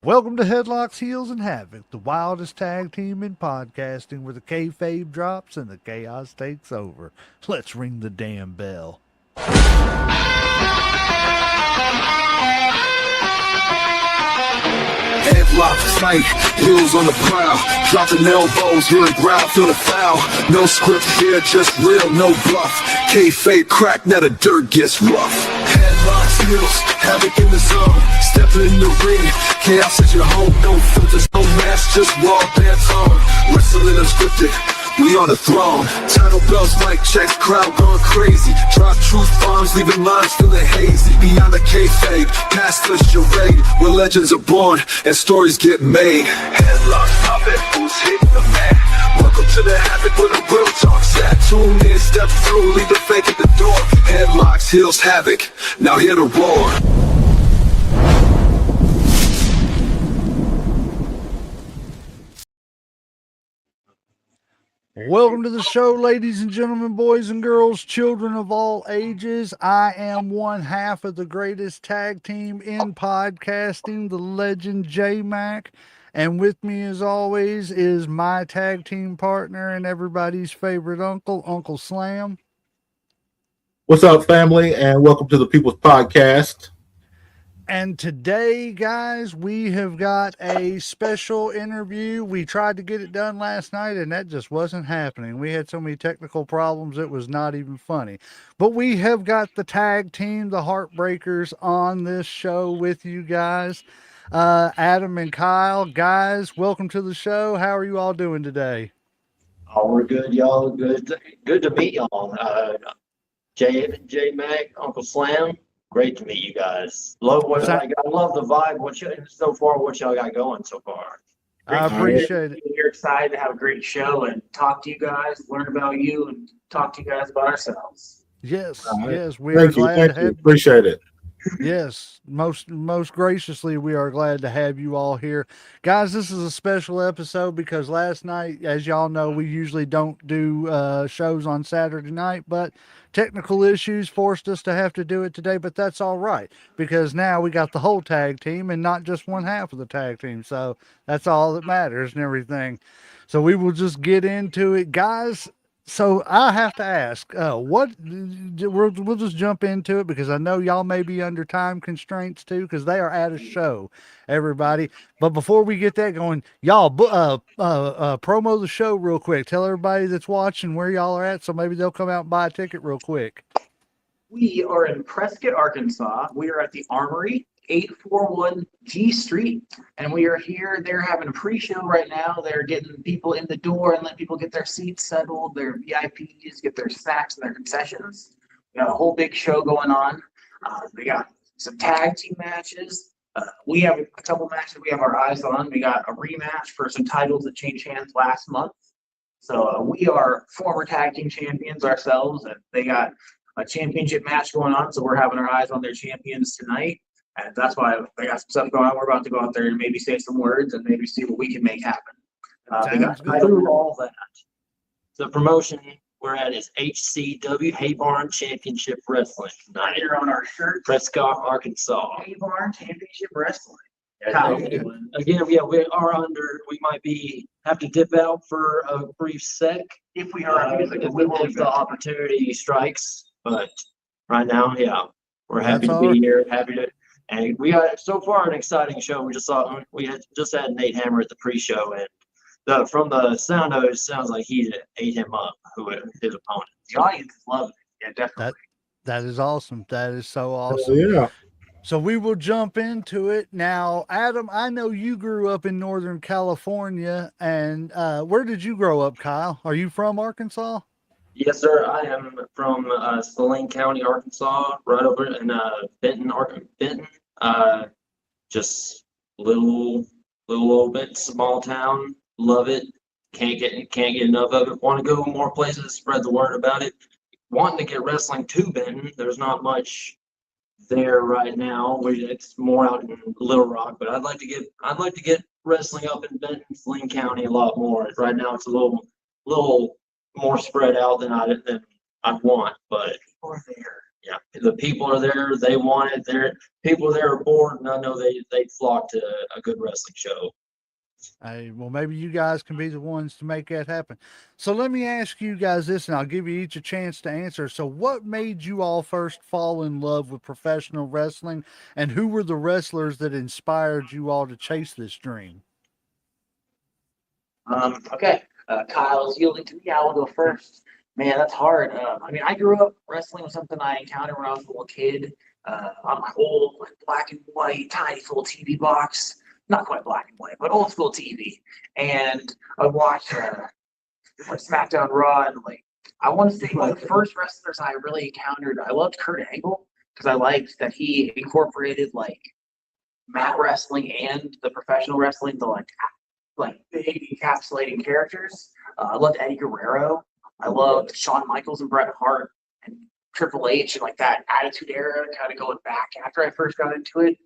Welcome to Headlocks, Heels, and Havoc, the wildest tag team in podcasting where the kayfabe drops and the chaos takes over. Let's ring the damn bell. Headlock fight, heels on the prowl, dropping elbows, hearing growl, feel the foul. No script here, just real, no bluff. Kayfabe crack, now the dirt gets rough. Headlocks, heels, havoc in the zone. Stepping in the ring, chaos at your home. No filters, no mask, just raw pants on. Wrestling unscripted, we on the throne. Title bells, mic checks, crowd going crazy. Drop truth bombs, leaving lines feeling hazy. Beyond the kayfabe, past the charade, where legends are born and stories get made. Headlocks poppin', who's hitting the mat? Welcome to the Havoc where the real talk's at. Tune in, step through, leave the fake at the door. Headlocks, heels, havoc, now hear the roar. Welcome to the show, ladies and gentlemen, boys and girls, children of all ages. I am one half of the greatest tag team in podcasting, the legend J Mac. And with me, as always, is my tag team partner and everybody's favorite uncle, Uncle Slam. What's up, family, and welcome to the People's Podcast. And today, guys, we have got a special interview. We tried to get it done last night, and that just wasn't happening. We had so many technical problems, it was not even funny. But we have got the tag team, the Heartbreakers, on this show with you guys. Adam and Kyle, guys, welcome to the show. How are you all doing today? Oh, we're good, y'all. Good to meet y'all. J Mac, Uncle Slam. Great to meet you guys. Love what I love the vibe. What y'all got going so far? I appreciate it. We're excited to have a great show and talk to you guys, learn about you, and talk to you guys about ourselves. Yes, Right. yes, we are glad to have you. Appreciate it. Yes, most graciously, we are glad to have you all here. Guys, this is a special episode because last night, as y'all know, we usually don't do shows on Saturday night, but technical issues forced us to have to do it today, but that's all right because now we got the whole tag team and not just one half of the tag team, so that's all that matters and everything. So we will just get into it. Guys, so I have to ask, we'll just jump into it because I know y'all may be under time constraints too because they are at a show, everybody. But before we get that going, y'all promo the show real quick. Tell everybody that's watching where y'all are at so maybe they'll come out and buy a ticket real quick. We are in Prescott, Arkansas. We are at the Armory, 841 G Street, and we are here. They're having a pre-show right now. They're getting people in the door and letting people get their seats settled, their VIPs, get their snacks and their concessions. We got a whole big show going on. They got some tag team matches. We have a couple matches we have our eyes on. We got a rematch for some titles that changed hands last month. So we are former tag team champions ourselves, and they got a championship match going on. So we're having our eyes on their champions tonight. And that's why they got some stuff going on. We're about to go out there and maybe say some words and maybe see what we can make happen. They got Through all that, the promotion we're at is HCW Haybarn Championship Wrestling right tonight. here on our shirt, Prescott, Arkansas. Haybarn Championship Wrestling. Again, we are under. We might have to dip out for a brief sec If we are if the opportunity strikes. But right now, yeah, we're happy to be here. And we got so far an exciting show. We just had Nate Hammer at the pre-show, and from the sound of it, sounds like he ate him up, his opponent. The audience is loving it. Yeah, definitely. That is awesome. That is so awesome. Yeah. So we will jump into it now. Adam, I know you grew up in Northern California, and where did you grow up, Kyle? Are you from Arkansas? Yes, sir. I am from Saline County, Arkansas, right over in Benton, Benton. Just little old bit small town. Love it. Can't get enough of it. Want to go more places. Spread the word about it. Wanting to get wrestling to Benton. There's not much there right now. It's more out in Little Rock, but I'd like to get wrestling up in Benton, Saline County a lot more. Right now, it's a little more spread out than I'd want, but Or there. yeah, the people are there. They want it. People there are bored, and I know they flock to a good wrestling show. Hey, well, maybe you guys can be the ones to make that happen. So let me ask you guys this, and I'll give you each a chance to answer. So, what made you all first fall in love with professional wrestling, and who were the wrestlers that inspired you all to chase this dream? Okay. Kyle's yielding to me. I will go first. Man, that's hard. I mean, I grew up wrestling was something I encountered when I was a little kid. On my old like, black and white tiny little TV box. Not quite black and white, but old school TV. And I watched like SmackDown Raw and like I want to say like the first wrestlers I really encountered. I loved Kurt Angle because I liked that he incorporated like mat wrestling and the professional wrestling to like big encapsulating characters. I loved Eddie Guerrero. I loved Shawn Michaels and Bret Hart and Triple H and like that Attitude Era, kind of going back after I first got into it.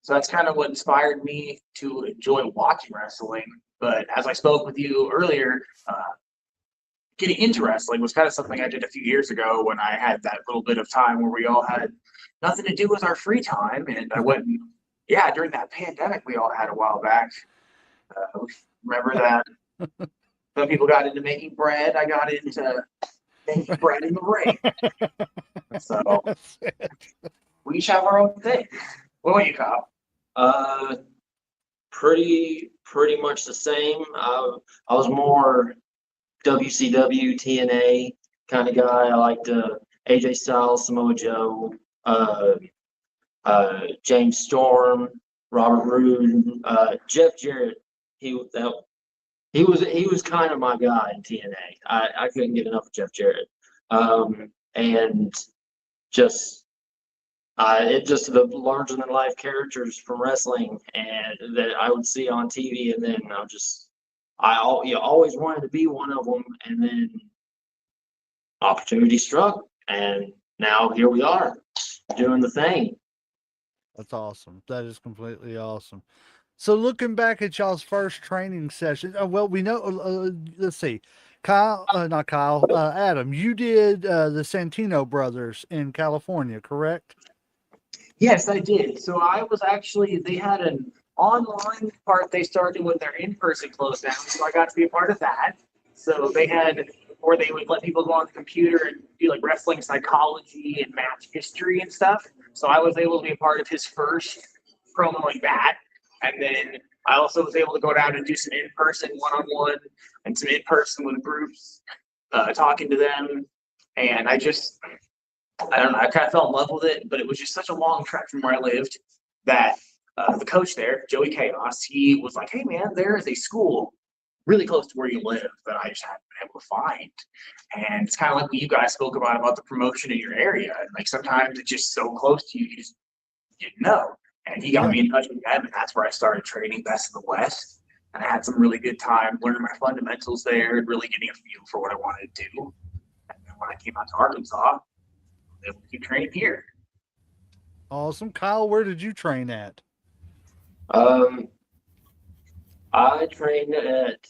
So that's kind of what inspired me to enjoy watching wrestling. But as I spoke with you earlier, getting into wrestling was kind of something I did a few years ago when I had that little bit of time where we all had nothing to do with our free time. And I went, yeah, during that pandemic we all had a while back. Remember that some people got into making bread. I got into making bread in the ring. So we each have our own thing. What about you, Kyle? Pretty much the same. I was more WCW, TNA kind of guy. I liked AJ Styles, Samoa Joe, James Storm, Robert Roode, Jeff Jarrett. He was kind of my guy in TNA. I couldn't get enough of Jeff Jarrett, and just it just the larger than life characters from wrestling and that I would see on TV, and then you always wanted to be one of them, and then opportunity struck, and now here we are doing the thing. That's awesome. That is completely awesome. So looking back at y'all's first training session, well, we know. Let's see, Kyle, not Kyle, Adam. You did the Santino brothers in California, correct? Yes, I did. So I was actually, they had an online part they started when their in-person closed down. So I got to be a part of that. So they had, or they would let people go on the computer and do like wrestling psychology and match history and stuff. So I was able to be a part of his first promo like that. And then I also was able to go down and do some in-person one-on-one and some in-person with groups, talking to them. And I don't know, I kind of fell in love with it, but it was just such a long trek from where I lived that the coach there, Joey Chaos, he was like, hey man, there is a school really close to where you live that I just haven't been able to find. And it's kind of like what you guys spoke about the promotion in your area. Like sometimes it's just so close to you, you just didn't know. And he got me in touch with them, and that's where I started training Best of the West. And I had some really good time learning my fundamentals there and really getting a feel for what I wanted to do. And then when I came out to Arkansas, I was able to keep training here. Awesome. Kyle, where did you train at? I trained at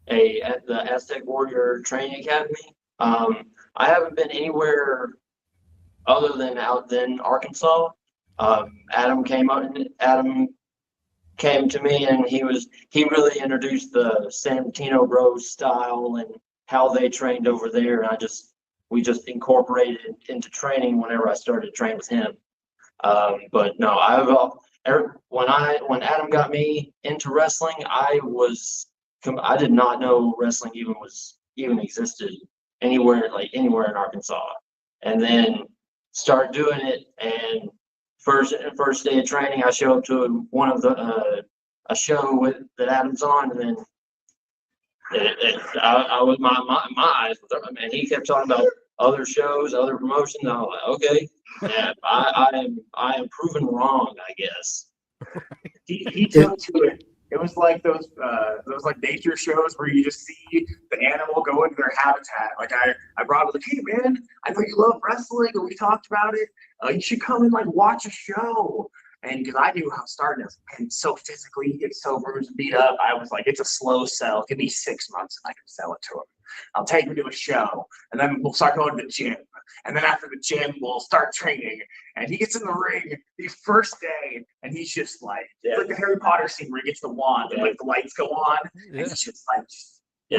the Aztec Warrior Training Academy. I haven't been anywhere other than out in Arkansas. Adam came to me, and he really introduced the Santino Bros style and how they trained over there, and we just incorporated it into training whenever I started to train with him. But no, when Adam got me into wrestling, I did not know wrestling even existed anywhere in Arkansas, and then start doing it. And first day of training, I show up to one of a show that Adam's on, and then I was my eyes were up, and he kept talking about other shows, other promotions. I was like, okay, yeah, I am proven wrong, I guess. He took to it. It was like those like nature shows where you just see the animal go into their habitat. Like I brought him like, hey man, I know you love wrestling and we talked about it. You should come and like watch a show. And because I knew how starting is, and so physically he gets so bruised and beat up, I was like, it's a slow sell. Give me 6 months and I can sell it to him. I'll take him to a show, and then we'll start going to the gym. And then after the gym, we'll start training. And he gets in the ring the first day, and he's just like, it's like the Harry Potter scene where he gets the wand and like the lights go on. Yeah. And he's just like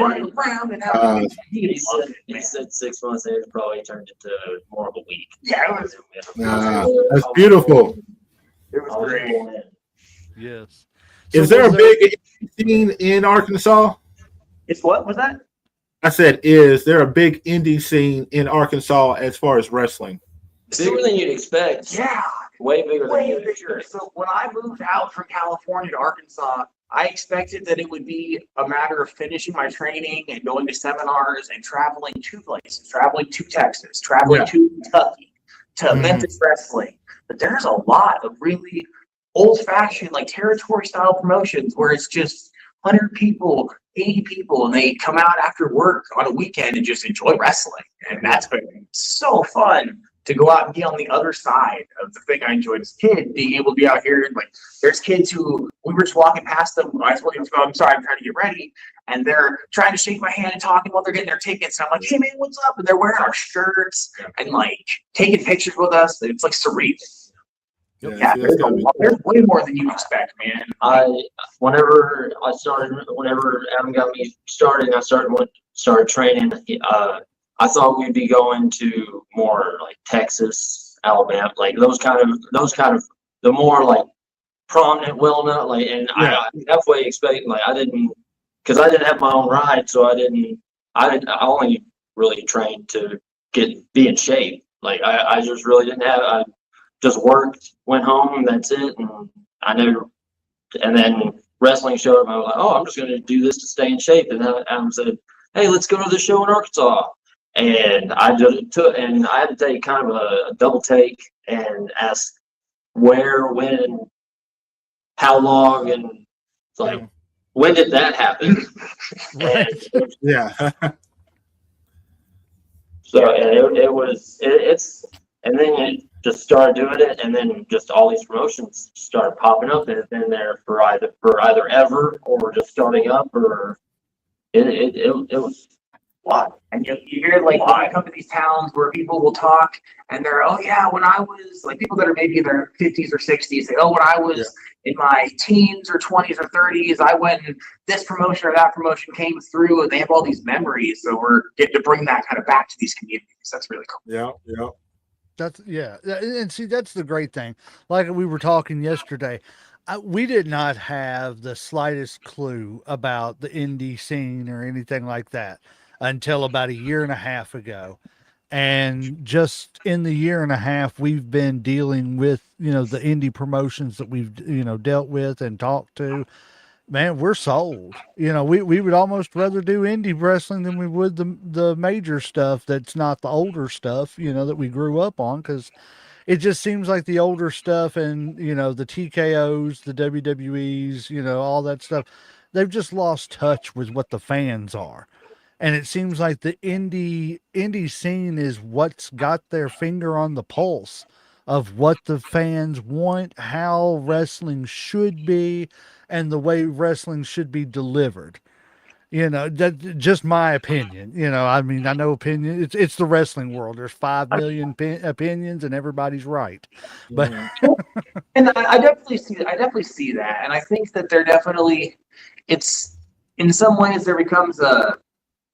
running around and having he loved it, man. He said 6 months, and it probably turned into more of a week. Yeah, it was That's beautiful. it was great. Yes. Is So there a was big scene in Arkansas? It's what was that? I said, is there a big indie scene in Arkansas as far as wrestling? Bigger than you'd expect. Yeah, Way bigger than way you'd bigger. expect. So when I moved out from California to Arkansas, I expected that it would be a matter of finishing my training and going to seminars and traveling to places, traveling to Texas, traveling to Kentucky, to Memphis wrestling. But there's a lot of really old-fashioned, like territory-style promotions where it's just 100 people, 80 people, and they come out after work on a weekend and just enjoy wrestling. And that's been so fun to go out and be on the other side of the thing I enjoyed as a kid, being able to be out here. Like, there's kids who, we were just walking past them. I was looking, I'm sorry, I'm trying to get ready. And they're trying to shake my hand and talking while they're getting their tickets. And I'm like, hey, man, what's up? And they're wearing our shirts and, like, taking pictures with us. It's, like, surreal. Yeah, see, that's gotta be there's way more than you expect, man. Whenever Adam got me started, and I started training. I thought we'd be going to more like Texas, Alabama, like those kind of the more like prominent Wilma, like, and I definitely expect, like, I didn't have my own ride, so I only really trained to be in shape. Like I just really didn't have. I just worked, went home, that's it, and then wrestling showed up. I was like, oh, I'm just going to do this to stay in shape. And then Adam said, hey, let's go to the show in Arkansas. And I had to take kind of a double take and ask where, when, how long, and it's like, when did that happen? Right. And Yeah. so and then it just started doing it, and then just all these promotions started popping up, and it's been there for either ever or just starting up, or it was a lot. And you hear, like, when I come to these towns where people will talk and they're, oh yeah, when I was, like, people that are maybe in their 50s or 60s say, oh, when I was in my teens or 20s or 30s, I went and this promotion or that promotion came through, and they have all these memories. So we're getting to bring that kind of back to these communities. That's really cool. Yeah. And see, that's the great thing. Like we were talking yesterday, we did not have the slightest clue about the indie scene or anything like that until about a year and a half ago. And just in the year and a half, we've been dealing with, the indie promotions that we've, dealt with and talked to. Man, we're sold. We would almost rather do indie wrestling than we would the major stuff that's not the older stuff, that we grew up on, because it just seems like the older stuff and, the TKOs, the WWEs, all that stuff, they've just lost touch with what the fans are. And it seems like the indie scene is what's got their finger on the pulse of what the fans want, how wrestling should be, and the way wrestling should be delivered. That's just my opinion. I mean, I know opinion. It's the wrestling world. There's 5 million opinions, and everybody's right. But and I definitely see that, and I think that it's in some ways there becomes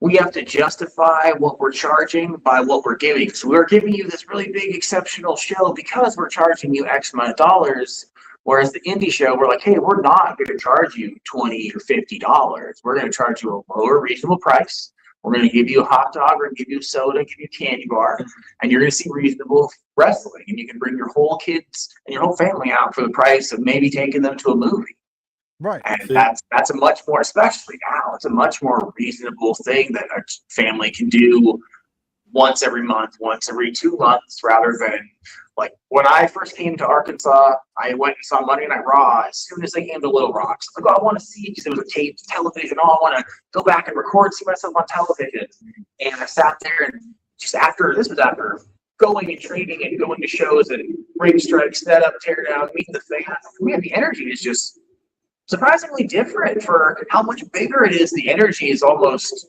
we have to justify what we're charging by what we're giving. So we're giving you this really big exceptional show because we're charging you X amount of dollars. Whereas the indie show, we're like, hey, we're not going to charge you $20 or $50. We're going to charge you a lower reasonable price. We're going to give you a hot dog, or give you a soda, give you a candy bar, and you're going to see reasonable wrestling. And you can bring your whole kids and your whole family out for the price of maybe taking them to a movie. right. And that's a much more, especially now, it's a much more reasonable thing that a family can do once every month, once every 2 months, rather than, like, when I first came to Arkansas, I went and saw Monday Night Raw as soon as they came to Little Rock. So I was like, oh, I want to see, because it was a taped television. Oh, I want to go back and record, see myself on television. And I sat there, and this was after going and training and going to shows and ring strikes, set up, tear down, meeting the fans. Man, the energy is just surprisingly different for how much bigger it is. The energy is almost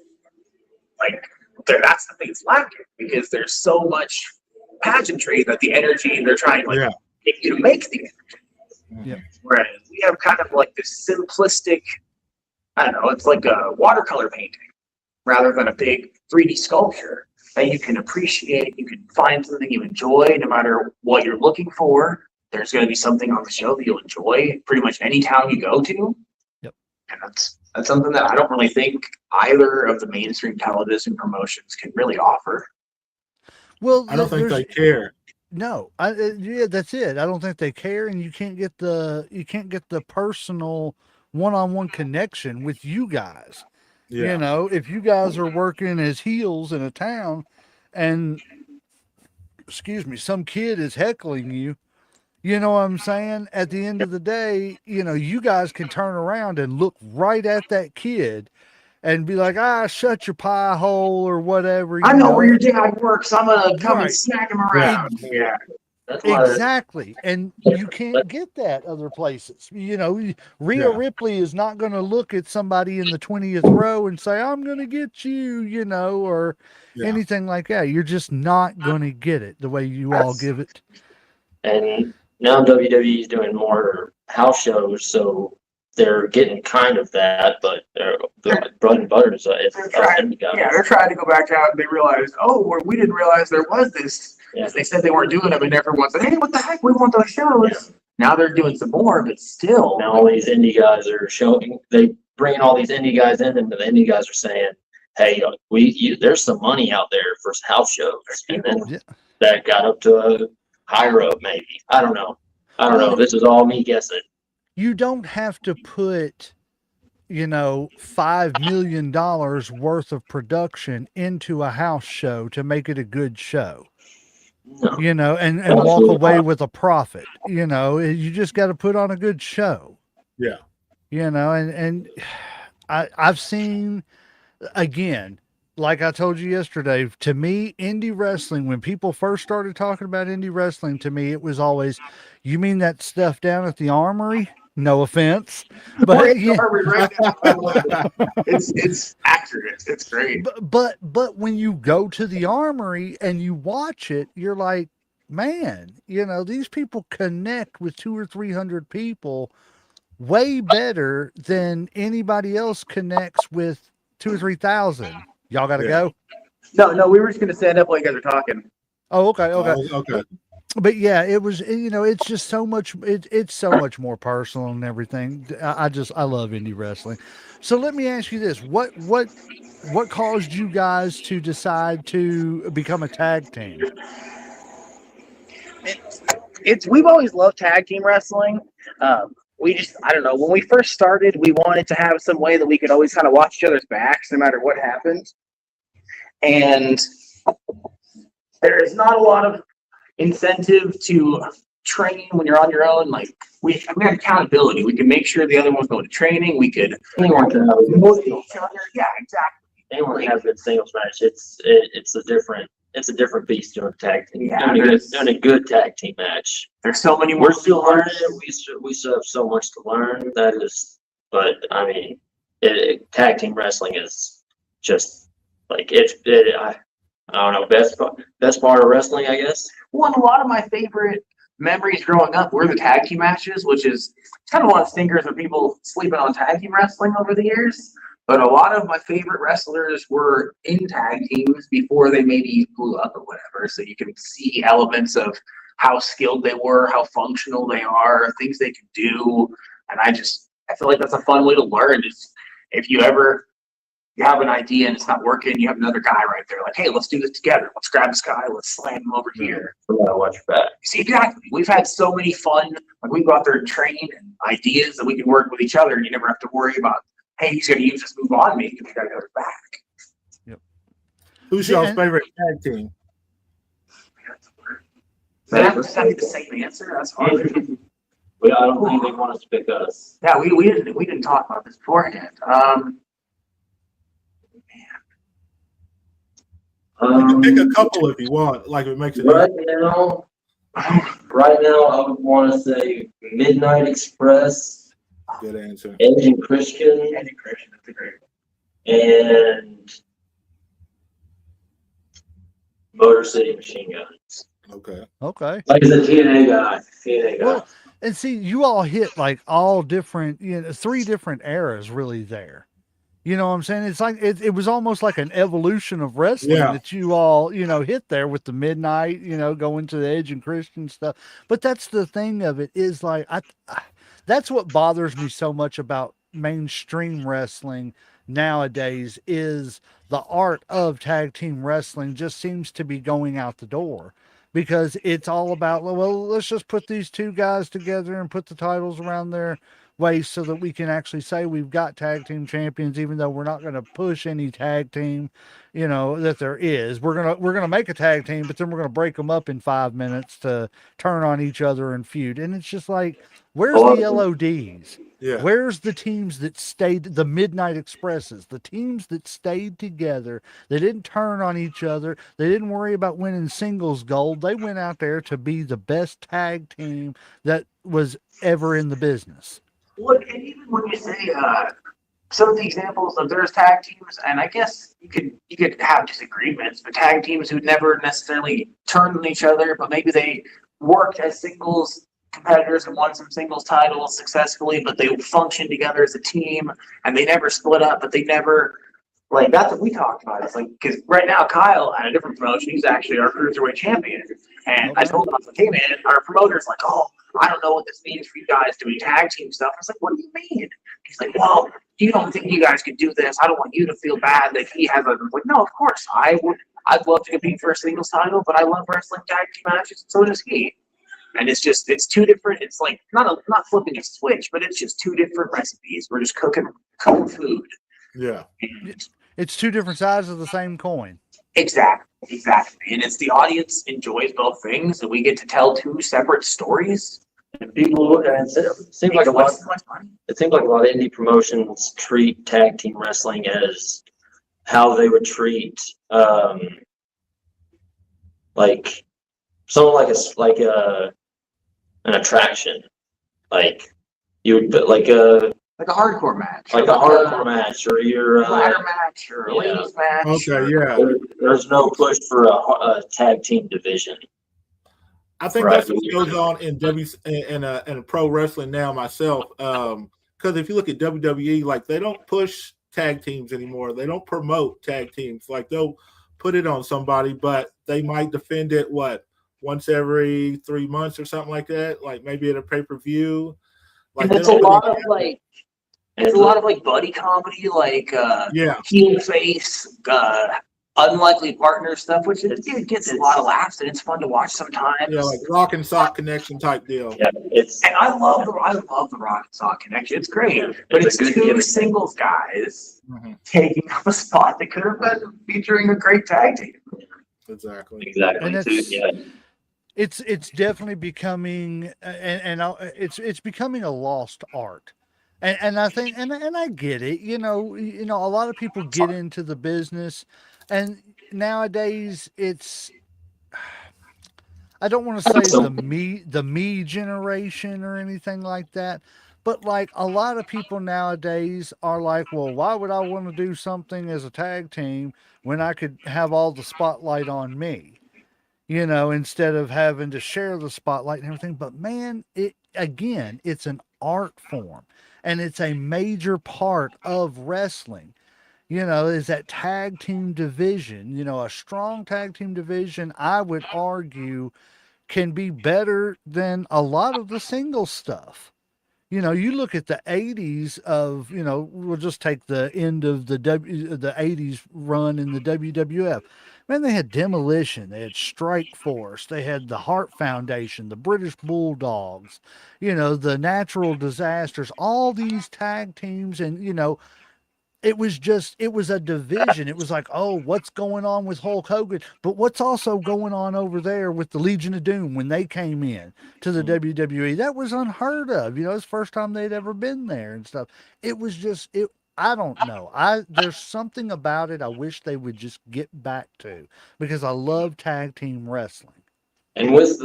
like that's the thing that's lacking because there's so much pageantry that the energy they're trying to get you to make the energy. Yeah. Whereas we have kind of like this simplistic, I don't know, it's like a watercolor painting rather than a big 3D sculpture that you can appreciate. You can find something you enjoy no matter what you're looking for. There's going to be something on the show that you'll enjoy pretty much any town you go to. Yep. And that's something that I don't really think either of the mainstream television promotions can really offer. Well, I don't think they care. No, yeah, that's it. I don't think they care, and you can't get the personal one-on-one connection with you guys. Yeah. You know, if you guys are working as heels in a town, and excuse me, some kid is heckling you. You know what I'm saying? At the end of the day, you know, you guys can turn around and look right at that kid and be like, shut your pie hole or whatever. I know where your dad works. I'm going to come Right. and smack him around. Yeah. That's why Exactly. And you can't get that other places. You know, Rhea Ripley is not going to look at somebody in the 20th row and say, I'm going to get you, you know, or anything like that. You're just not going to get it the way you all give it. And now WWE is doing more house shows, so they're getting kind of that, but their bread and butter is they're trying to go back out and they realized, we didn't realize there was this. Yeah. They said they weren't doing them, and everyone said, hey, what the heck? We want those shows. Yeah. Now they're doing some more, but still. Now all these indie guys are showing, they bring all these indie guys in, and the indie guys are saying, hey, there's some money out there for house shows. And then that got up to a higher up, maybe. I don't know. This is all me guessing. You don't have to put, you know, $5 million worth of production into a house show to make it a good show. No. You know, and walk away with a profit. You know, you just got to put on a good show. Yeah. You know, and I've seen, again, like I told you yesterday, to me, indie wrestling, when people first started talking about indie wrestling, to me, it was always, you mean that stuff down at the Armory? No offense, but it's accurate. It's great. But when you go to the Armory and you watch it, you're like, man, you know, these people connect with 200 or 300 people way better than anybody else connects with 2,000 or 3,000. Y'all got to go? No, we were just going to stand up while you guys are talking. Oh, okay. Okay. But yeah, it was, you know, it's just so much, it's so much more personal and everything. I love indie wrestling. So let me ask you this. What caused you guys to decide to become a tag team? We've always loved tag team wrestling. I don't know, when we first started, we wanted to have some way that we could always kind of watch each other's backs no matter what happened. And there is not a lot of incentive to train when you're on your own. Like we had accountability. We could make sure the other one's going to training. We could motivate each other. Yeah, exactly. Anyone has good singles match. It's a different beast doing a tag team. Yeah, doing a good tag team match. There's so many more. We're still learning. We still have so much to learn. But I mean, tag team wrestling is just like I don't know, best part of wrestling, I guess. Well, and a lot of my favorite memories growing up were the tag team matches, which is kind of one of the stinkers of people sleeping on tag team wrestling over the years. But a lot of my favorite wrestlers were in tag teams before they maybe blew up or whatever. So you can see elements of how skilled they were, how functional they are, things they can do. And I feel like that's a fun way to learn. If you have an idea and it's not working, you have another guy right there like, hey, let's do this together. Let's grab this guy. Let's slam him over here. Watch your back. See, exactly. We've had so many fun, like we go out there and train and ideas that we can work with each other, and you never have to worry about, hey, he's going to use this move on me because we got to go back. Yep. Who's y'all's favorite tag team? That was the same answer. That's hard. I don't think they want us to pick us. Yeah, we didn't talk about this beforehand. You can pick a couple if you want, like it makes it right now, I would want to say Midnight Express. Good answer. Edge and Christian. That's a great one. And Motor City Machine Guns. Okay. Okay. Like he's a TNA guy. TNA guy. Well, and see, you all hit like all different, 3 different eras really there. You know what I'm saying? It's like it was almost like an evolution of wrestling Yeah. that you all, hit there with the midnight, going to the Edge and Christian stuff. But that's the thing of it is like that's what bothers me so much about mainstream wrestling nowadays is the art of tag team wrestling just seems to be going out the door because it's all about, well, let's just put these 2 guys together and put the titles around their waist so that we can actually say we've got tag team champions, even though we're not going to push any tag team, that there is. We're gonna make a tag team, but then we're gonna break them up in 5 minutes to turn on each other and feud. And it's just like, where's the LODs? Yeah. Where's the teams that stayed, the Midnight Expresses, the teams that stayed together? They didn't turn on each other. They didn't worry about winning singles gold. They went out there to be the best tag team that was ever in the business. Well, and even when you say some of the examples of there's tag teams, and I guess you could have disagreements, but tag teams who never necessarily turned on each other, but maybe they worked as singles competitors and won some singles titles successfully, but they functioned together as a team and they never split up, but they never, like, that's what we talked about. It's like, because right now Kyle at a different promotion, he's actually our cruiserweight champion, and I told him, I was like, hey man, our promoter's like, oh, I don't know what this means for you guys doing tag team stuff. I was like, what do you mean? He's like, well, you don't think you guys could do this? I don't want you to feel bad that he has a. I was like, no, of course I would. I'd love to compete for a singles title, but I love wrestling tag team matches, and so does he. And it's 2 different. It's like not flipping a switch, but it's just 2 different recipes. We're just cooking food. Yeah. It's 2 different sides of the same coin. Exactly. And it's the audience enjoys both things, and we get to tell 2 separate stories. And people, and it seems like a lot. It seems like a lot of indie promotions treat tag team wrestling as how they would treat, like someone like an attraction, like you would put like a hardcore match, match, or your ladder match, or a ladies match. Okay. Yeah. There's no push for a tag team division. I think that's what goes on in pro wrestling now myself. Because if you look at WWE, like they don't push tag teams anymore. They don't promote tag teams. Like they'll put it on somebody, but they might defend it once every 3 months or something like that. Like maybe at a pay-per-view. Like it's a lot of buddy comedy, like heel face, unlikely partner stuff, which it gets a lot of laughs and it's fun to watch sometimes. Yeah, like Rock and Sock Connection type deal. Yeah, and I love the Rock and Sock Connection. It's great, but it's 2 singles guys taking up a spot that could have been featuring a great tag team. Exactly. And it's definitely becoming, and it's becoming a lost art. And I think, and I get it, a lot of people get into the business, and nowadays it's, I don't want to say the me generation or anything like that, but like a lot of people nowadays are like, well, why would I want to do something as a tag team when I could have all the spotlight on me? Instead of having to share the spotlight and everything. But man, it's an art form, and it's a major part of wrestling. Is that tag team division. A strong tag team division, I would argue, can be better than a lot of the single stuff. You look at the 80s of, we'll just take the end of the 80s run in the WWF. Man, they had Demolition, they had Strike Force, they had the Hart Foundation, the British Bulldogs, the Natural Disasters, all these tag teams. And, it was a division. It was like, oh, what's going on with Hulk Hogan? But what's also going on over there with the Legion of Doom when they came in to the WWE? That was unheard of. It's the first time they'd ever been there and stuff. It was just, I don't know. There's something about it I wish they would just get back to, because I love tag team wrestling. And with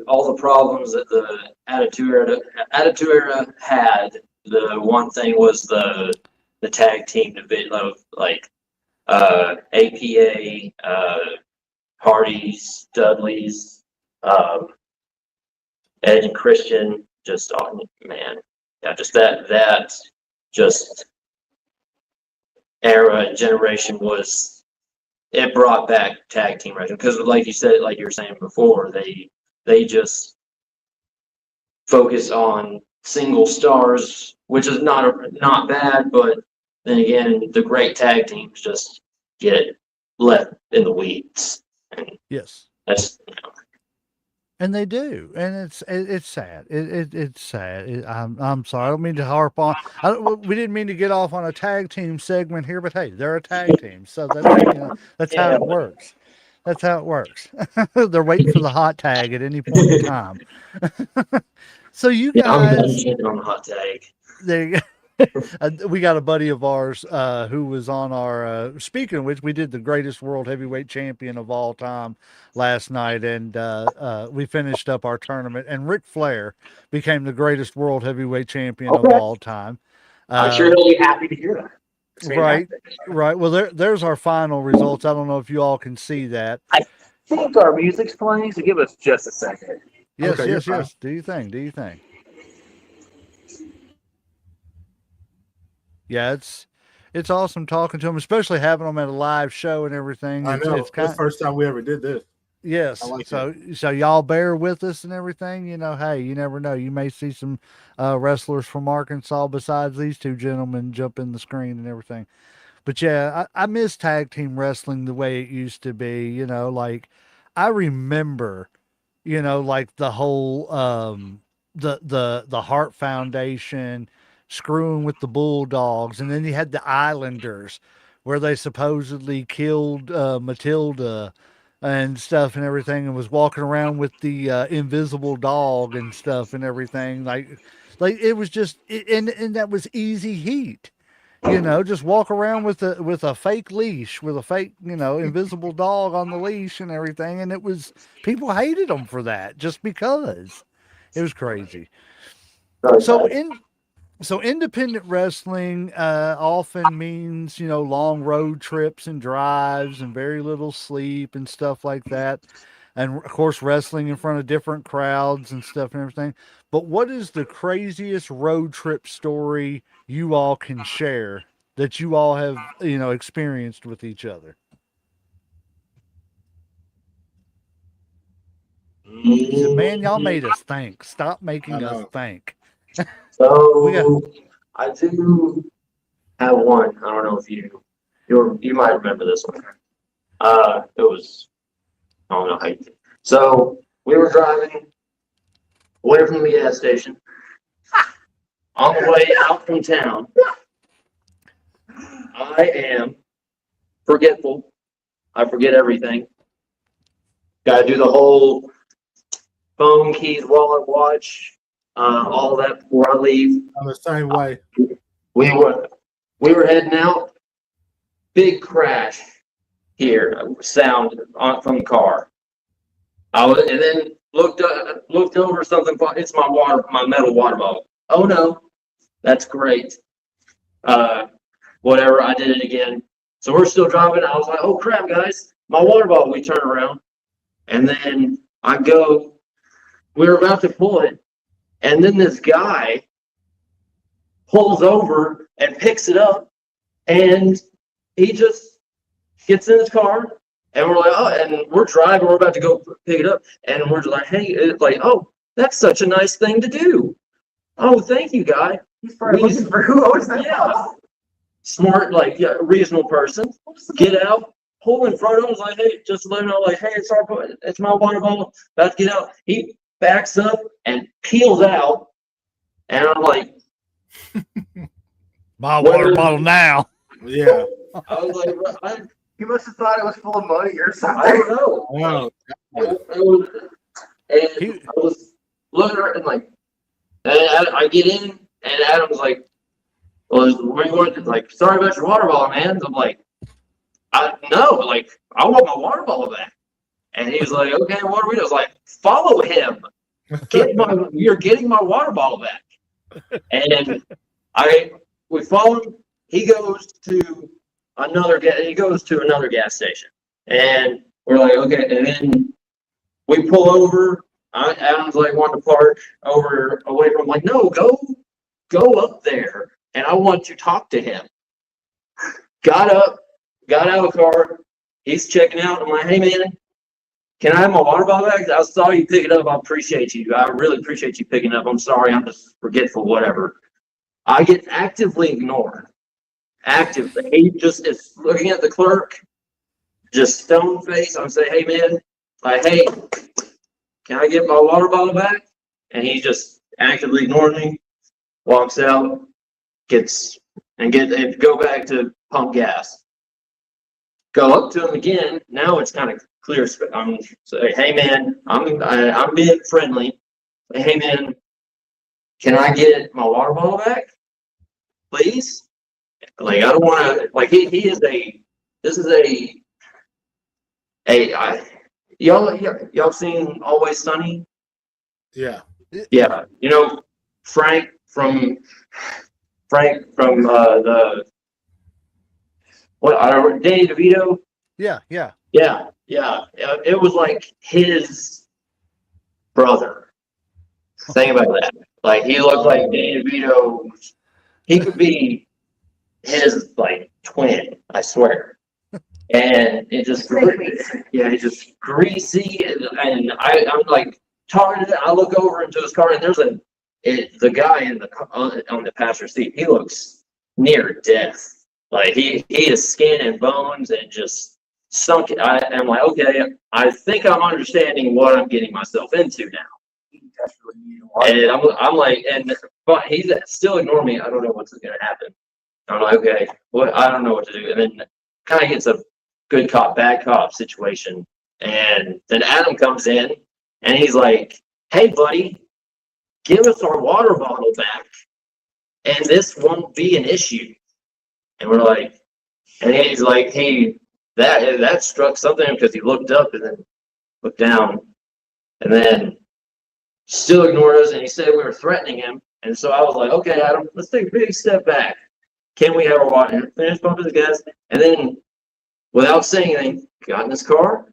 all the problems that the Attitude Era had, the one thing was the tag team division of like APA, Hardy's, Dudley's, Edge and Christian. Just oh man, yeah, just that just era and generation was it brought back tag team wrestling because, like you said, like you were saying before, they just focus on single stars, which is not bad, but then again, the great tag teams just get left in the weeds. And Yes. that's And they do, and it's sad. It's sad. I'm sorry. I don't mean to harp on. We didn't mean to get off on a tag team segment here, but hey, they're a tag team, so that's how it works. That's how it works. They're waiting for the hot tag at any point in time. So you I'm done guys, shitting on the hot tag. there you go. We got a buddy of ours who was on our. Speaking of which, we did the greatest world heavyweight champion of all time last night, and we finished up our tournament. And Ric Flair became the greatest world heavyweight champion of all time. I'm sure he'll be happy to hear that. It's Right, fantastic. right. Well, there's our final results. I don't know if you all can see that. I think our music's playing, so give us just a second. Yes, Okay, yes, you're yes. Do you think? Do you think? Yeah, it's awesome talking to them, especially having them at a live show and everything. I know. It's It's the first time we ever did this. yes. I like So y'all bear with us and everything. Hey, you never know. You may see some wrestlers from Arkansas besides these two gentlemen jump in the screen and everything. But yeah, I miss tag team wrestling the way it used to be. Like I remember, like the whole the Hart Foundation screwing with the Bulldogs, and then you had the Islanders where they supposedly killed Matilda and stuff and everything, and was walking around with the invisible dog and stuff and everything. Like it was just, and that was easy heat. Just walk around with a fake leash, with a fake, invisible dog on the leash and everything, and people hated them for that just because it was crazy. So independent wrestling often means, long road trips and drives and very little sleep and stuff like that. And of course, wrestling in front of different crowds and stuff and everything. But what is the craziest road trip story you all can share that you all have, experienced with each other? He said, man, y'all made us think. Stop making us think. So I do have one. I don't know if you might remember this one. It was I don't know how you. So we were driving away from the gas station on the way out from town. I am forgetful. I forget everything. Got to do the whole phone, keys, wallet, watch. All that before I leave. I'm the same way. We were heading out. Big crash here. Sound from the car. And then looked over something. It's my metal water bottle. Oh no, that's great. Whatever. I did it again. So we're still driving. I was like, oh crap, guys, my water bottle. We turn around, and then I go. We were about to pull it. And then this guy pulls over and picks it up, and he just gets in his car, and we're like, oh, and we're driving, we're about to go pick it up, and we're like, hey, oh, that's such a nice thing to do. Oh, thank you, guy. He's probably looking for who owns that house. Smart, reasonable person. Get out, pull in front of him, was like, hey, just let him know, like, hey, it's my water bottle, about to get out. He backs up and peels out, and I'm like, my water bottle now. Yeah. I was like, You must have thought it was full of money or something. I don't know. Wow. I was looking around and and I get in, and Adam's like, well, where you going? Like, sorry about your water bottle, man. I'm like, I want my water bottle back. And he was like, okay, what are we doing? I was like, follow him. You're getting my water bottle back. And we follow him. He goes to another gas station. And we're like, okay, and then we pull over. Adam's like wanting to park over away from. I'm like, no, go up there, and I want to talk to him. Got up, got out of the car. He's checking out. I'm like, hey man, can I have my water bottle back? I saw you pick it up. I appreciate you. I really appreciate you picking it up. I'm sorry, I'm just forgetful, whatever. I get actively ignored. Actively. He just is looking at the clerk, just stone face. I'm saying, hey man, like, hey, can I get my water bottle back? And he just actively ignored me, walks out, and go back to pump gas. Go up to him again. Now it's kind of clear. I'm say, hey man, I'm being friendly. Hey man, can I get my water bottle back, please? Like I don't want to. Like he is a. This is y'all seen Always Sunny? Yeah. Yeah, you know Frank from the what? I don't Danny DeVito. Yeah. Yeah. It was like his brother. Think about that. Like he looked like Danny DeVito. He could be his like twin. I swear. And it just it's just greasy, and I'm like talking to him. I look over into his car, and there's the guy in the on the passenger seat. He looks near death. Like he is skin and bones and just sunk. I'm like, okay, I think I'm understanding what I'm getting myself into now. And I'm like, but he's still ignoring me. I don't know what's going to happen. I'm like, okay, I don't know what to do. And then kind of gets a good cop, bad cop situation. And then Adam comes in and he's like, hey, buddy, give us our water bottle back and this won't be an issue. And we're like, and he's like, hey, that struck something because he looked up and then looked down and then still ignored us. And he said we were threatening him. And so I was like, okay, Adam, let's take a big step back. Can we have our water? And finished pumping the gas. And then without saying anything, got in his car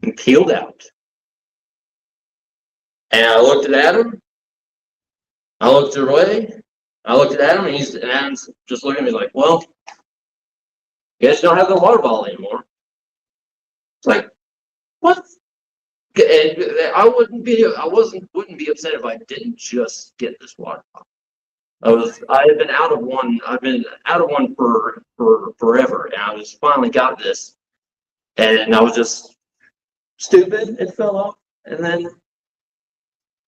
and peeled out. And I looked at Adam. I looked away. I looked at Adam, and Adam's just looking at me like, well, guess you don't have the water bottle anymore. It's like, what? And I wouldn't be upset if I didn't just get this water bottle. I had been out of one. I've been out of one for forever, and I just finally got this, and I was just stupid. It fell off, and then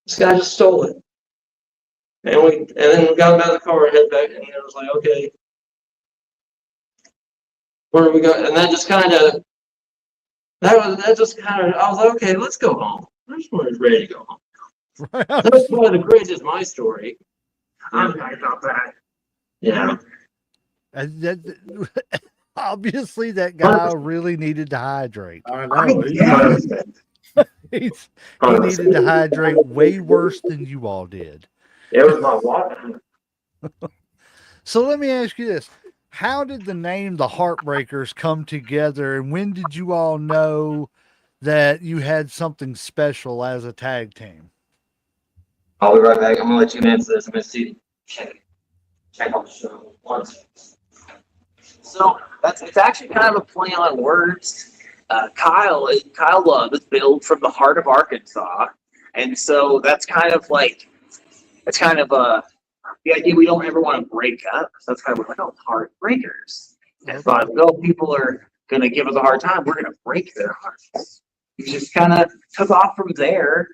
this guy just stole it, and then we got him out of the car and head back, and it was like, okay, where do we go? And that just kind of, I was like, okay, let's go home. I just was ready to go home. That's probably the craziest my story. I'm sorry about that. Yeah. Obviously, that guy really needed to hydrate. I know. He needed to hydrate way worse than you all did. It was my water. So let me ask you this. How did the name the Heartbreakers come together, and when did you all know that you had something special as a tag team? I'll be right back. I'm gonna let you answer this. I'm gonna see. Check out the show once. So it's actually kind of a play on words. Kyle Love is billed from the heart of Arkansas, and so that's kind of the idea we don't ever want to break up. So that's kind of like, Heartbreakers. And so people are gonna give us a hard time. We're gonna break their hearts. We just kind of took off from there.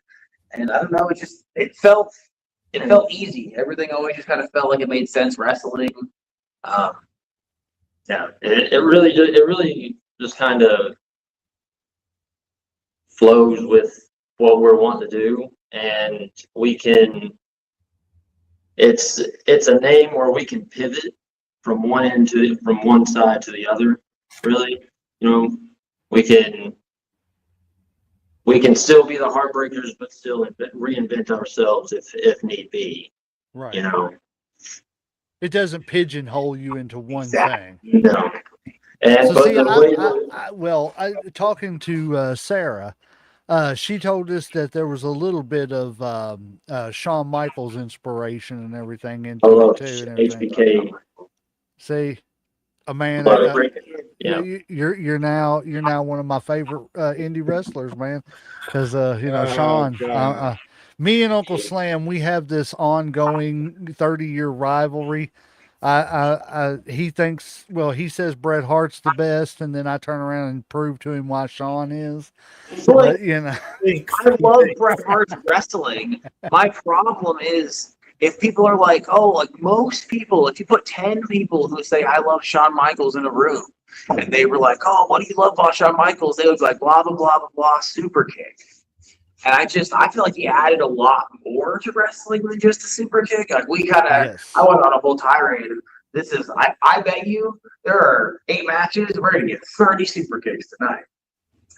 And I don't know, it felt easy. Everything always just kind of felt like it made sense wrestling. Yeah, it really just kind of flows with what we're wanting to do, and we can. It's a name where we can pivot from one side to the other. Really, we can still be the Heartbreakers, but still reinvent ourselves if need be. Right. It doesn't pigeonhole you into one thing. No. And So but see, the way talking to Sarah, she told us that there was a little bit of Shawn Michaels inspiration and everything I into it love too, and everything. HBK, See, a man, but yeah, you're now one of my favorite indie wrestlers, man. Because Oh Sean, God. me and Uncle Slam, we have this ongoing 30-year rivalry. He thinks, well, he says Bret Hart's the best, and then I turn around and prove to him why Sean is. But But you know, Thanks. I love Bret Hart's wrestling. My problem is if people are like, oh, like most people, if you put 10 people who say I love Shawn Michaels in a room, and they were like, oh, what do you love about Shawn Michaels? They would be like, blah, blah, blah, blah, blah, super kick. And I feel like he added a lot more to wrestling than just a super kick. Like yes, I went on a whole tirade. I bet you there are 8 matches. We're going to get 30 super kicks tonight.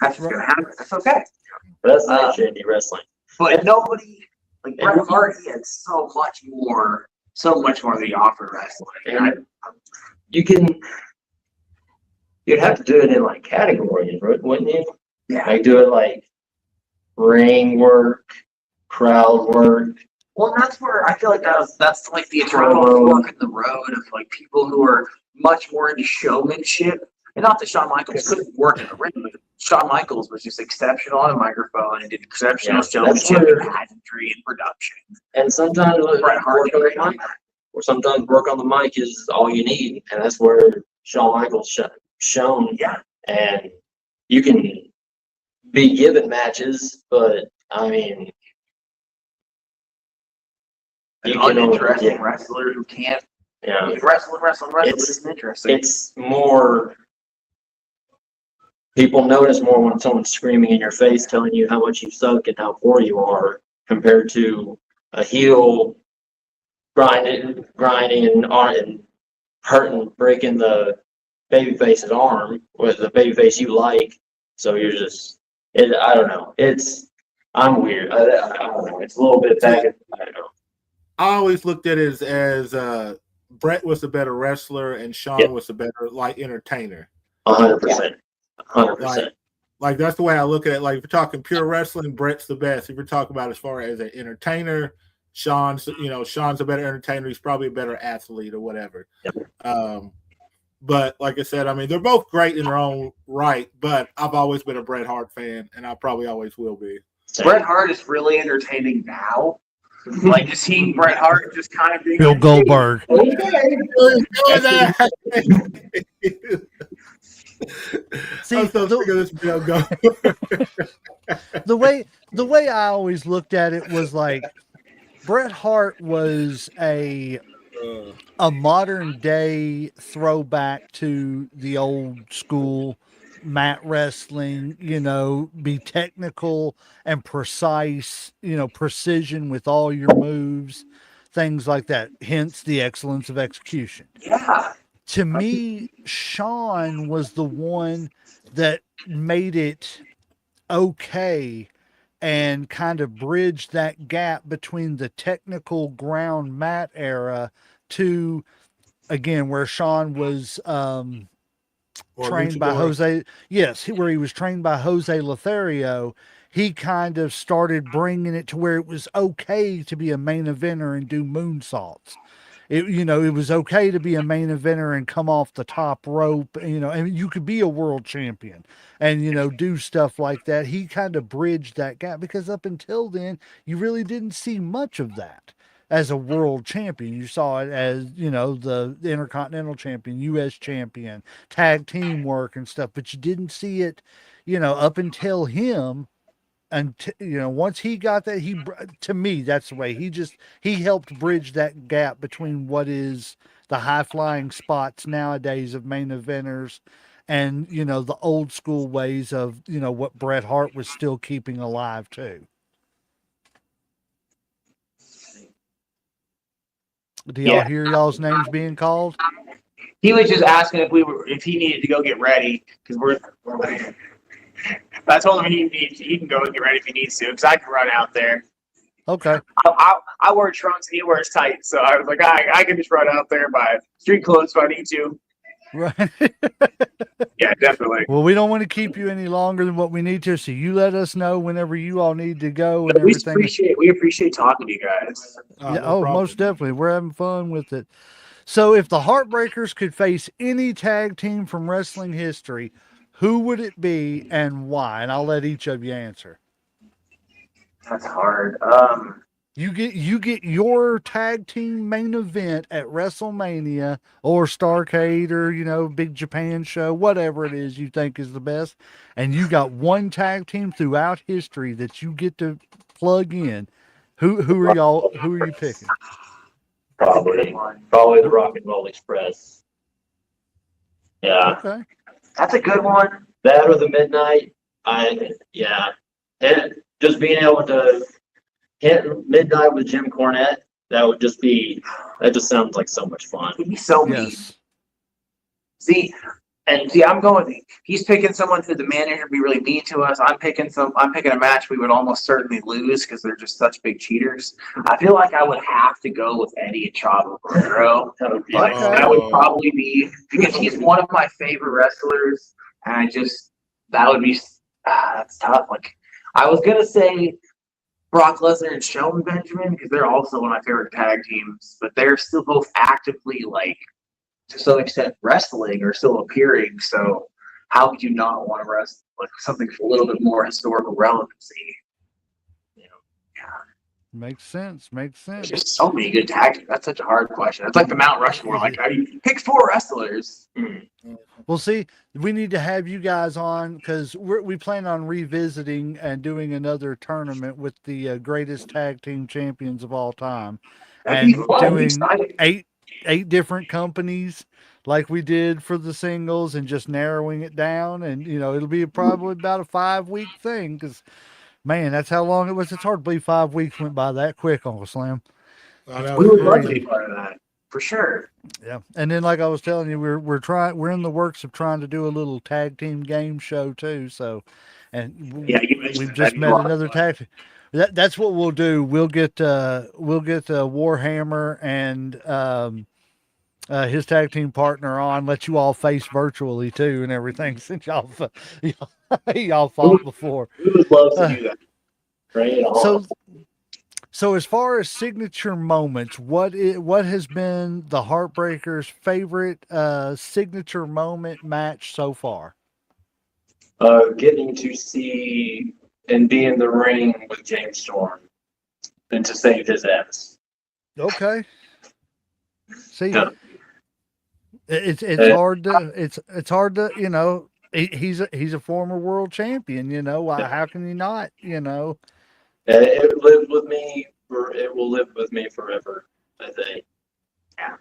That's just going to happen. That's okay. that's nice indie wrestling. But nobody, like Bret Hart, he had so much more that he offered wrestling. And you'd have to do it in like categories, wouldn't you? Yeah. Like do it like ring work, crowd work. Well, that's where I feel like that's like the eternal fork in the road of like people who are much more into showmanship. And not that Shawn Michaels couldn't work in the ring, but Shawn Michaels was just exceptional on a microphone and did exceptional showmanship and pageantry and production. And sometimes Bret Hart work on the mic, or sometimes work on the mic is all you need, and that's where Shawn Michaels shown. Yeah. And you can be given matches, but I mean, An uninteresting wrestler who can't wrestle, but isn't interesting. It's more. People notice more when someone's screaming in your face, telling you how much you suck and how poor you are, compared to a heel grinding and hurting, breaking the babyface's arm with the babyface you like. So you're just, I don't know. I'm weird. I don't know. It's a little bit back. I don't know. I always looked at it as Bret was the better wrestler and Shawn was the better like entertainer. 100%. 100%. Like that's the way I look at it. Like if we're talking pure wrestling, Bret's the best. If we're talking about as far as an entertainer, Shawn's a better entertainer. He's probably a better athlete or whatever. Yep. But like I said, I mean they're both great in their own right. But I've always been a Bret Hart fan, and I probably always will be. Bret Hart is really entertaining now. Like just seeing Bret Hart just kind of being Bill Goldberg. See, the way I always looked at it was like Bret Hart was a modern day throwback to the old school mat wrestling, be technical and precise, precision with all your moves, things like that. Hence the excellence of execution. Yeah. To me, Shawn was the one that made it okay and kind of bridged that gap between the technical ground mat era to, again, where Shawn was trained by Jose. Yes, where he was trained by Jose Lothario. He kind of started bringing it to where it was okay to be a main eventer and do moonsaults. It was okay to be a main eventer and come off the top rope, and you could be a world champion and, do stuff like that. He kind of bridged that gap because up until then, you really didn't see much of that as a world champion. You saw it as, the Intercontinental champion, U.S. champion, tag team work and stuff, but you didn't see it, up until him. And once he got that, to me, that's the way he helped bridge that gap between what is the high flying spots nowadays of main eventers and, the old school ways of, what Bret Hart was still keeping alive too. Do y'all hear y'all's names being called? He was just asking if he needed to go get ready because we're I told him he can go and get ready if he needs to because I can run out there. Okay. I wear trunks and he wears tights, so I was like, I can just run out there by street clothes if I need to. Right. Yeah, definitely. Well, we don't want to keep you any longer than what we need to, so you let us know whenever you all need to go and We everything. appreciate talking to you guys. Yeah, No problem. most definitely. We're having fun with it. So, if the Heartbreakers could face any tag team from wrestling history, who would it be and why? And I'll let each of you answer. That's hard. You get your tag team main event at WrestleMania or Starrcade or Big Japan show, whatever it is you think is the best, and you got one tag team throughout history that you get to plug in. Who are you picking? Probably the Rock and Roll Express. Yeah, Okay. That's a good one. that or the Midnight. And just being able to hit Midnight with Jim Cornette, that just sounds like so much fun. He'd be so mean. Yes. See, I'm going. He's picking someone who the manager would be really mean to us. I'm picking a match we would almost certainly lose because they're just such big cheaters. I feel like I would have to go with Eddie and Chavo Guerrero. Like, Okay. that would probably be because he's one of my favorite wrestlers, and that would be that's tough. Like, I was gonna say Brock Lesnar and Shelton Benjamin because they're also one of my favorite tag teams, but they're still both actively to some extent wrestling or still appearing. So how could you not want to wrestle something for a little bit more historical relevancy? Makes sense. There's just so many good tag teams. That's such a hard question. It's like the Mount Rushmore. Like, how do you pick 4 wrestlers? Well, see, we need to have you guys on because we plan on revisiting and doing another tournament with the greatest tag team champions of all time, That'd be and fun. doing Exciting. eight different companies like we did for the singles, and just narrowing it down. And it'll be probably about a 5-week thing because, man, that's how long it was. It's hard to believe 5 weeks went by that quick, Uncle Slim. I know. We would love to be part of that for sure. Yeah, and then like I was telling you, we're in the works of trying to do a little tag team game show too. So, and Yeah, you mentioned we've that. just That'd be met a lot of another fun. tag. That's what we'll do. We'll get Warhammer and his tag team partner on. Let you all face virtually too and everything since y'all fought before. We would love to do that. Right? So as far as signature moments, what has been the Heartbreakers' favorite signature moment match so far? Getting to see and be in the ring with James Storm and to save his ass. Okay. See, Yeah. it's hard to he's a former world champion. How can you not? It lived with me it will live with me forever, I think.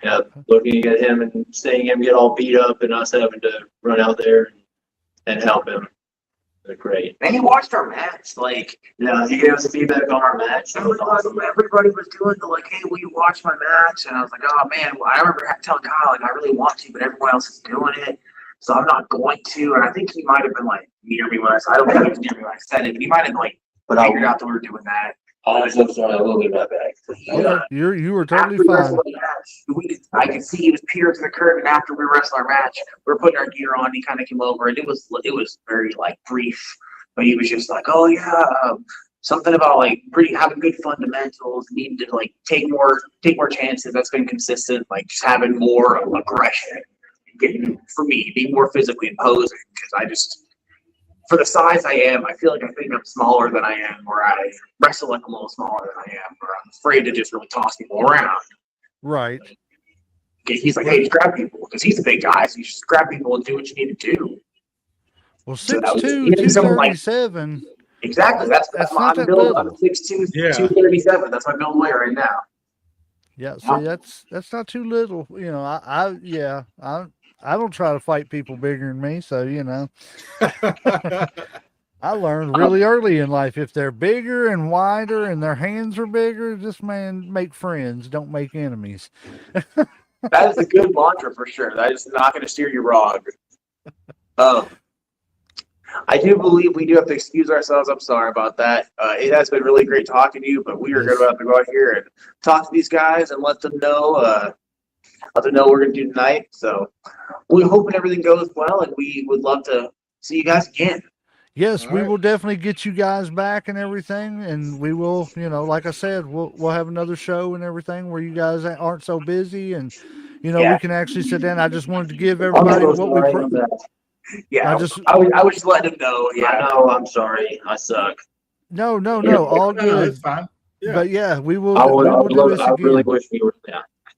Yeah, looking at him and seeing him get all beat up and us having to run out there and help him. They're great. And he watched our match. Yeah, he gave us feedback on our match. That was awesome. Everybody was doing hey, will you watch my match? And I was like, oh man, I remember telling Kyle, I really want to, but everyone else is doing it, so I'm not going to. And I think he might have been near me when I don't think he was near me when I said it, but he might have figured out that we were doing that. I was so sorry. I will be right back. Yeah, you were totally After we fine. wrestled our match, I could see he was peering to the curtain. After we wrestled our match, we were putting our gear on. He kind of came over, and it was very brief, but he was just oh yeah, something about having good fundamentals, needing to take more chances. That's been consistent. Just having more aggression, being more physically imposing. Because for the size I am, I think I'm smaller than I am, or I wrestle I'm a little smaller than I am, or I'm afraid to just really toss people around. Right. He's hey, just grab people, because he's a big guy, so you just grab people and do what you need to do. Well, So 6'2", even someone 237. Exactly. That's not I'm that build. little. I'm 6'2", 237. That's my build weight right now. Yeah, see, that's not too little. I don't try to fight people bigger than me, so I learned really early in life if they're bigger and wider and their hands are bigger, just make friends, don't make enemies. That is a good mantra for sure. That is not going to steer you wrong. I do believe we do have to excuse ourselves. I'm sorry about that. It has been really great talking to you, but we are going to have to go out here and talk to these guys and let them know what we're going to do tonight. So we're hoping everything goes well, and we would love to see you guys again. Yes, All we right. will definitely get you guys back and everything, and we will, like I said, we'll have another show and everything where you guys aren't so busy, and Yeah. we can actually sit down. I just wanted to give I'm everybody so what we. sorry. Yeah, I just I was just letting him know. I Yeah. know. I'm sorry. I suck. no, all No, good. it's fine. Yeah. But yeah, we will. I would. We I will would do love. this I really again. wish we were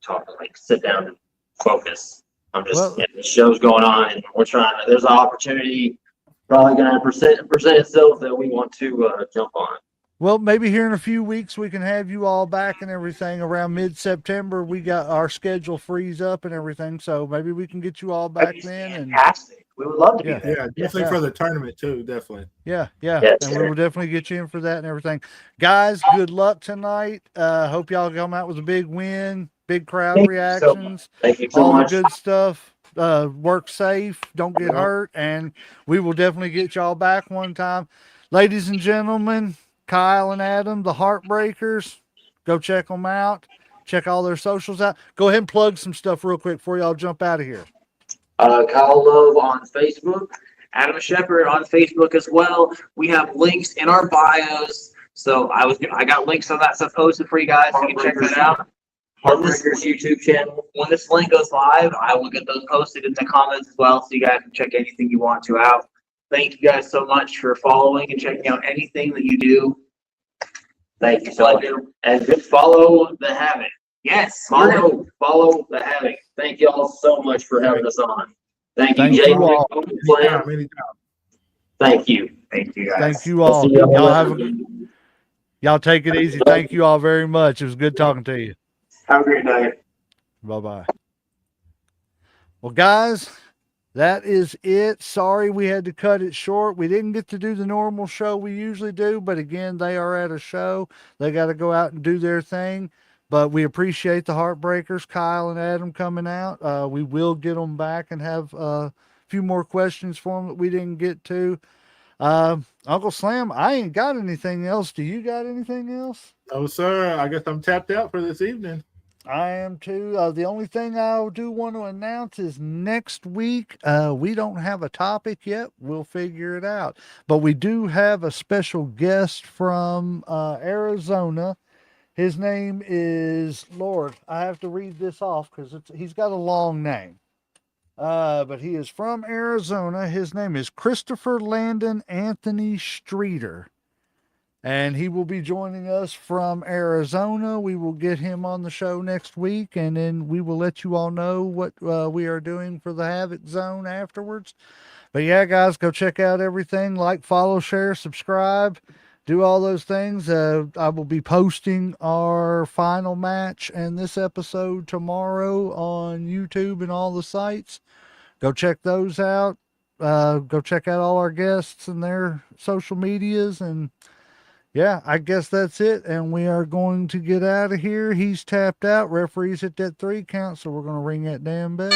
talking, like sit down and focus. I'm just Well, the show's going on, and we're trying to. There's an opportunity probably going to present itself that we want to jump on. Well, maybe here in a few weeks we can have you all back and everything. Around mid-September, we got our schedule frees up and everything, so maybe we can get you all That'd back be then. And fantastic. We would love to Yeah. be there. Yeah, definitely Yeah. for the tournament too. Definitely. yeah, Yes, and we sir. will definitely get you in for that and everything. Guys, good luck tonight. Hope y'all come out with a big win, big crowd Thank you so much. reactions, Thank you so all the much. good stuff. Work safe, don't get Yeah. hurt, and we will definitely get y'all back one time. Ladies and gentlemen, Kyle and Adam, the Heartbreakers, go check them out. Check all their socials out. Go ahead and plug some stuff real quick before y'all jump out of here. Kyle Love on Facebook. Adam Shepard on Facebook as well. We have links in our bios. So I got links on that stuff posted for you guys. So you can check that out. Heartbreakers YouTube channel. When this link goes live, I will get those posted in the comments as well, so you guys can check anything you want to out. Thank you guys so much for following and checking out anything that you do. Thank you so much. And just follow the Havoc. Yes, we're gonna- Follow the Havoc. Thank you all so much for having us on. Thank you, Thank Jay. you all. Anytime. Thank you. thank you guys. Thank you We'll all. see y'all Y'all have later. y'all take it easy. Thank you all very much. It was good talking to you. Have a great night. Bye-bye. Well, guys, that is it. Sorry we had to cut it short. We didn't get to do the normal show we usually do, but again, they are at a show. They got to go out and do their thing. But we appreciate the Heartbreakers, Kyle and Adam, coming out. We will get them back and have a few more questions for them that we didn't get to. Uncle Slam, I ain't got anything else. Do you got anything else? No, sir. I guess I'm tapped out for this evening. I am too. The only thing I do want to announce is next week, we don't have a topic yet. We'll figure it out. But we do have a special guest from Arizona. His name is, Lord, I have to read this off because he's got a long name. But he is from Arizona. His name is Christopher Landon Anthony Streeter. And he will be joining us from Arizona. We will get him on the show next week, and then we will let you all know what we are doing for the Havoc Zone afterwards. But yeah, guys, go check out everything. Like, follow, share, subscribe, do all those things. I will be posting our final match and this episode tomorrow on YouTube and all the sites. Go check those out. Go check out all our guests and their social medias, and yeah, I guess that's it. And we are going to get out of here. He's tapped out. Referees hit that 3 count, so we're going to ring that damn bell.